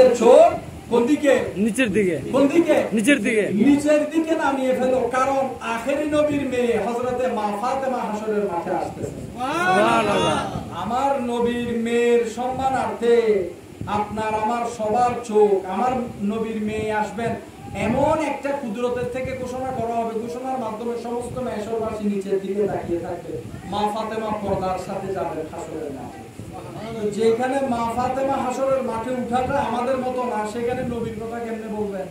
তোমাদের চোখ কোন দিকে? নিচের দিকে। কোন দিকে? নিচের দিকে। নিচের দিকে নামিয়ে ফেলো, কারণ আখেরি নবীর মেয়ে হযরতে মা ফাতেমা হাসরের মাঠে আসতেছে। সুবহানাল্লাহ। আমার নবীর মেয়ের সম্মানার্থে আপনার আমার সবার চোখ আমার নবীর মেয়ে আসবেন, এমন একটা কুদরতের থেকে ঘোষণা করা হবে, ঘোষণার মাধ্যমে সমস্ত মেশরবাসী নিচের দিকে তাকিয়ে থাকবে। মা ফাতেমা পর্দার সাথে যাবেন হাসরের মাঠে। যেখানে মা ফাতেমা হাসরের মাঠে উঠাটা আমাদের মতো না, সেখানে নবীর কথা কেমনে বলবেন?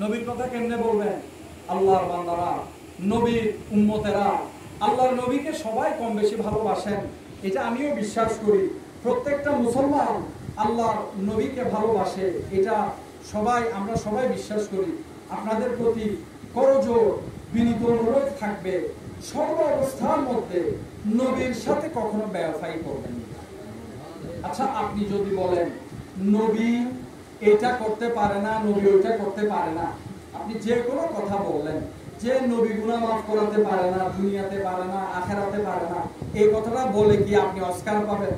নবীর কথা কেমনে বলবেন? আল্লাহর বান্দারা, নবীর উম্মতেরা, আল্লাহর নবীকে সবাই কম বেশি ভালোবাসেন, এটা আমিও বিশ্বাস করি। প্রত্যেকটা মুসলমান আল্লাহর নবীকে ভালোবাসে, এটা আমরা সবাই বিশ্বাস করি। আপনাদের প্রতি করজোড় বিনীত অনুরোধ থাকবে, সর্ব অবস্থার মধ্যে নবীর সাথে কখনো বেয়াফাই করবেন না। আচ্ছা, আপনি যদি বলেন নবী এটা করতে পারে না, নবী ওইটা করতে পারে না, আপনি যে কোনো কথা বললেন যে নবী গুনাহ মাফ করাতে পারে না, দুনিয়াতে পারে না, আখেরাতে পারে না, এই কথাটা বলে কি আপনি অস্কার পাবেন?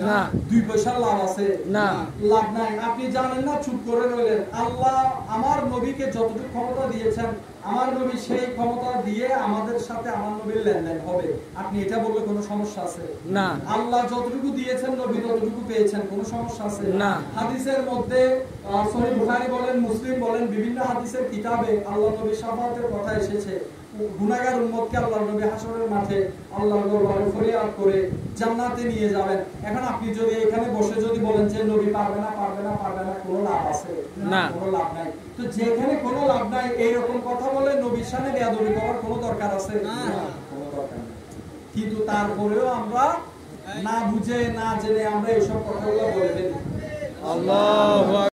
না। 2 পয়সার লাভ আছে? না, লাভ নাই। আপনি জানেন না, চুপ করে রইলেন। আল্লাহ আমার নবীকে যতটুকু ক্ষমতা দিয়েছেন, আমার নবী সেই ক্ষমতা দিয়ে আমাদের সাথে আমার নবীর লেনদেন হবে, আপনি এটা বললে কোনো সমস্যা আছে? না। আল্লাহ যতটুকু দিয়েছেন নবী ততটুকু পেয়েছেন, কোনো সমস্যা আছে? না। হাদিসের মধ্যে সহিহ বুখারী বলেন, মুসলিম বলেন, বিভিন্ন হাদিসের কিতাবে আল্লাহ নবীর শাফাআতের কথা এসেছে। গুনাহগার উম্মতকে আল্লাহর নবী হাসরের মাঠে আল্লাহর দরবারে ফরিয়াদ করে জান্নাতে নিয়ে যাবেন। এখন আপনি যদি এখানে বসে যদি বলেন যে নবী পারবে না, কোনো লাভ আছে? না, কোনো লাভ নাই। তো যেখানে কোনো লাভ নাই, এইরকম কথা বলে নবীর সামনে বেয়াদবি করার কোনো দরকার আছে? না, কোনো দরকার নেই। কিন্তু তারপরেও আমরা না বুঝে না জেনে আমরা এইসব কথাগুলো বলে ফেলি। আল্লাহু